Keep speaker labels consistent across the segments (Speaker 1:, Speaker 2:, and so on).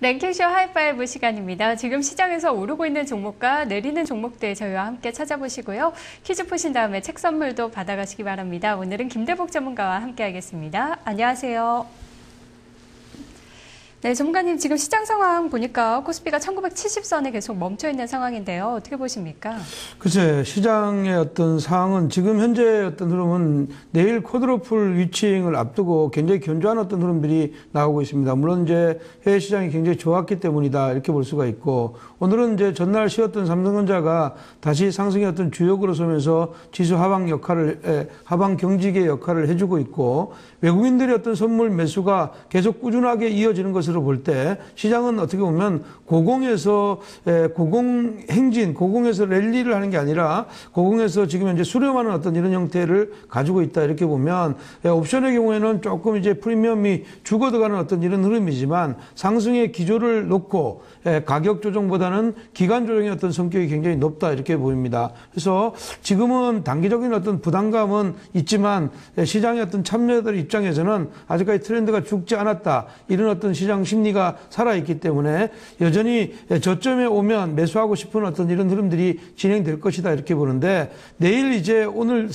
Speaker 1: 랭킹쇼 하이파이브 시간입니다. 지금 시장에서 오르고 있는 종목과 내리는 종목들 저희와 함께 찾아보시고요. 퀴즈 푸신 다음에 책 선물도 받아가시기 바랍니다. 오늘은 김대복 전문가와 함께 하겠습니다. 안녕하세요. 네, 전문가님 지금 시장 상황 보니까 코스피가 1970선에 계속 멈춰 있는 상황인데요. 어떻게 보십니까?
Speaker 2: 글쎄, 시장의 어떤 상황은 지금 현재 어떤 흐름은 내일 쿼드러플 위치행을 앞두고 굉장히 견조한 어떤 흐름들이 나오고 있습니다. 물론 이제 해외 시장이 굉장히 좋았기 때문이다 이렇게 볼 수가 있고, 오늘은 이제 전날 쉬었던 삼성전자가 다시 상승의 어떤 주역으로 서면서 지수 하방 경직의 역할을 해주고 있고, 외국인들의 어떤 선물 매수가 계속 꾸준하게 이어지는 것으로 볼 때 시장은 어떻게 보면 고공에서 랠리를 하는 게 아니라 고공에서 지금 현재 수렴하는 어떤 이런 형태를 가지고 있다 이렇게 보면, 옵션의 경우에는 조금 이제 프리미엄이 죽어들어가는 어떤 이런 흐름이지만 상승의 기조를 놓고 가격 조정보다는 기간 조정의 어떤 성격이 굉장히 높다 이렇게 보입니다. 그래서 지금은 단기적인 어떤 부담감은 있지만 시장의 어떤 참여자들 입장에서는 아직까지 트렌드가 죽지 않았다 이런 어떤 시장 심리가 살아있기 때문에 여전히 저점에 오면 매수하고 싶은 어떤 이런 흐름들이 진행될 것이다 이렇게 보는데, 내일 이제 오늘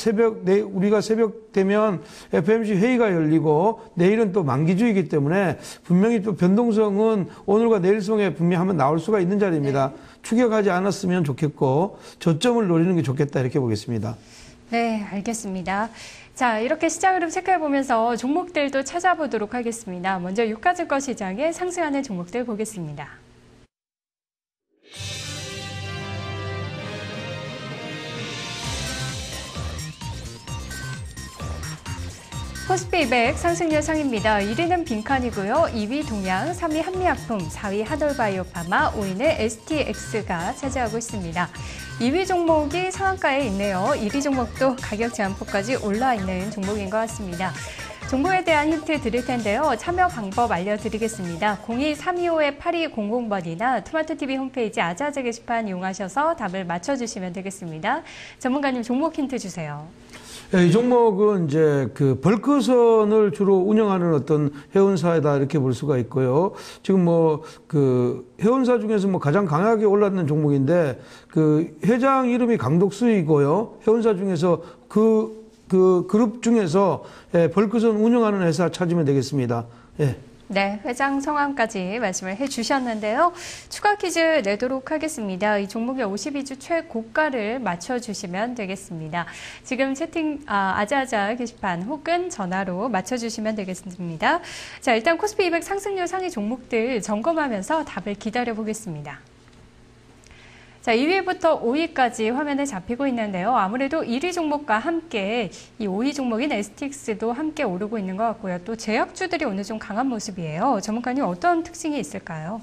Speaker 2: 우리가 새벽 되면 FOMC 회의가 열리고 내일은 또 만기주이기 때문에 분명히 또 변동성은 오늘과 내일 성에 분명히 한번 나올 수가 있는 자리입니다. 추격하지 않았으면 좋겠고 저점을 노리는 게 좋겠다 이렇게 보겠습니다.
Speaker 1: 네, 알겠습니다. 자, 이렇게 시장 흐름 체크해보면서 종목들도 찾아보도록 하겠습니다. 먼저 유가증권 시장에 상승하는 종목들 보겠습니다. 코스피 200 상승률 상입니다. 1위는 빈칸이고요. 2위 동양, 3위 한미약품, 4위 하돌바이오파마, 5위는 STX가 차지하고 있습니다. 2위 종목이 상한가에 있네요. 1위 종목도 가격 제한폭까지 올라와 있는 종목인 것 같습니다. 종목에 대한 힌트 드릴 텐데요. 참여 방법 알려드리겠습니다. 02-325-8200번이나 토마토TV 홈페이지 아자아자 게시판 이용하셔서 답을 맞춰주시면 되겠습니다. 전문가님 종목 힌트 주세요.
Speaker 2: 네, 이 종목은 이제 그 벌크선을 주로 운영하는 어떤 회원사이다 이렇게 볼 수가 있고요. 지금 그 회원사 중에서 가장 강하게 올랐는 종목인데, 그 회장 이름이 강독수이고요. 회원사 중에서 그 그룹 중에서 벌크선 운영하는 회사 찾으면 되겠습니다. 예.
Speaker 1: 네, 회장 성함까지 말씀을 해주셨는데요. 추가 퀴즈 내도록 하겠습니다. 이 종목의 52주 최고가를 맞춰주시면 되겠습니다. 지금 아자아자 게시판 혹은 전화로 맞춰주시면 되겠습니다. 자, 일단 코스피 200 상승률 상위 종목들 점검하면서 답을 기다려보겠습니다. 자, 2위부터 5위까지 화면에 잡히고 있는데요. 아무래도 1위 종목과 함께 이 5위 종목인 STX도 함께 오르고 있는 것 같고요. 또 제약주들이 오늘 좀 강한 모습이에요. 전문가님 어떤 특징이 있을까요?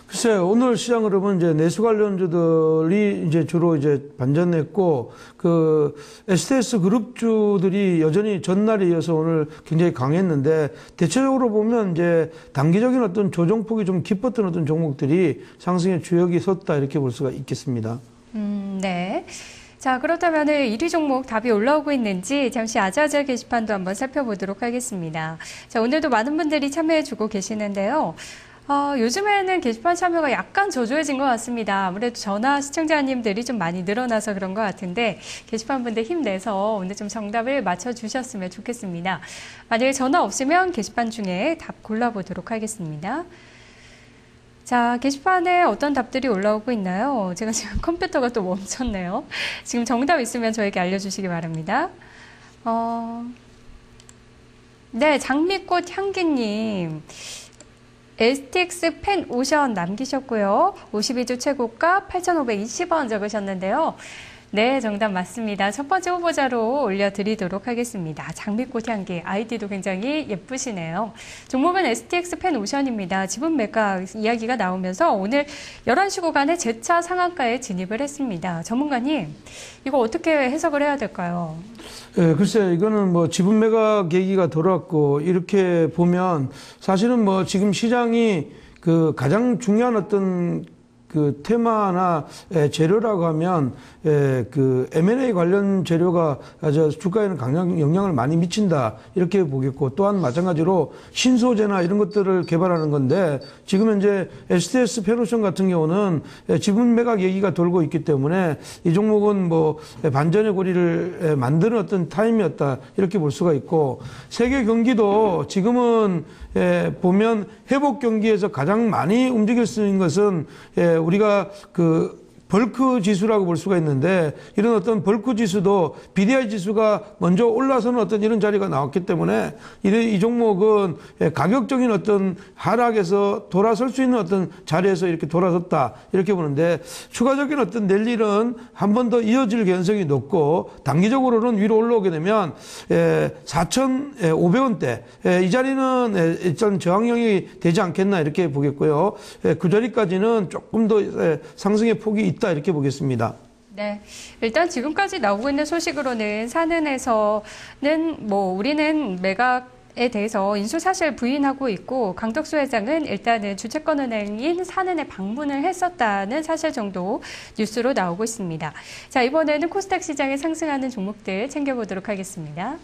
Speaker 2: 글쎄, 오늘 시장 흐름은 이제 내수 관련주들이 이제 주로 이제 반전했고, 그 STS 그룹주들이 여전히 전날에 이어서 오늘 굉장히 강했는데, 대체적으로 보면 이제 단기적인 어떤 조정폭이 좀 깊었던 어떤 종목들이 상승의 주역이 섰다 이렇게 볼 수가 있겠습니다.
Speaker 1: 네. 자, 그렇다면 1위 종목 답이 올라오고 있는지 잠시 아자아자 게시판도 한번 살펴보도록 하겠습니다. 자, 오늘도 많은 분들이 참여해주고 계시는데요. 요즘에는 게시판 참여가 약간 저조해진 것 같습니다. 아무래도 전화 시청자님들이 좀 많이 늘어나서 그런 것 같은데, 게시판 분들 힘내서 오늘 좀 정답을 맞춰주셨으면 좋겠습니다. 만약에 전화 없으면 게시판 중에 답 골라보도록 하겠습니다. 자, 게시판에 어떤 답들이 올라오고 있나요? 제가 지금 컴퓨터가 또 멈췄네요. 지금 정답 있으면 저에게 알려주시기 바랍니다. 네, 장미꽃 향기님. STX 펜 오션 남기셨고요. 52주 최고가 8,520원 적으셨는데요. 네, 정답 맞습니다. 첫 번째 후보자로 올려드리도록 하겠습니다. 장미꽃 향기, 아이디도 굉장히 예쁘시네요. 종목은 STX 펜 오션입니다. 지분 매각 이야기가 나오면서 오늘 11시 구간에 재차 상한가에 진입을 했습니다. 전문가님, 이거 어떻게 해석을 해야 될까요?
Speaker 2: 예, 글쎄, 이거는 지분 매각 계기가 돌았고, 이렇게 보면 사실은 지금 시장이 그 가장 중요한 어떤 그 테마나 재료라고 하면 그 M&A 관련 재료가 아주 주가에는 강한 영향을 많이 미친다 이렇게 보겠고, 또한 마찬가지로 신소재나 이런 것들을 개발하는 건데, 지금 현재 STS 페노션 같은 경우는 지분 매각 얘기가 돌고 있기 때문에 이 종목은 뭐 반전의 고리를 만드는 어떤 타임이었다 이렇게 볼 수가 있고, 세계 경기도 지금은 보면 회복 경기에서 가장 많이 움직일 수 있는 것은 우리가 그 벌크 지수라고 볼 수가 있는데, 이런 어떤 벌크 지수도 BDI 지수가 먼저 올라서는 어떤 이런 자리가 나왔기 때문에 이 종목은 가격적인 어떤 하락에서 돌아설 수 있는 어떤 자리에서 이렇게 돌아섰다 이렇게 보는데, 추가적인 어떤 내일은 한 번 더 이어질 가능성이 높고, 단기적으로는 위로 올라오게 되면 4,500원대 이 자리는 일단 저항형이 되지 않겠나 이렇게 보겠고요. 그 자리까지는 조금 더 상승의 폭이 있다 이렇게 보겠습니다.
Speaker 1: 네, 일단 지금까지 나오고 있는 소식으로는 산은에서는 뭐 우리는 매각에 대해서 인수사실 부인하고 있고, 강덕수 회장은 일단은 주채권은행인 산은에 방문을 했었다는 사실 정도 뉴스로 나오고 있습니다. 자, 이번에는 코스닥 시장에 상승하는 종목들 챙겨보도록 하겠습니다.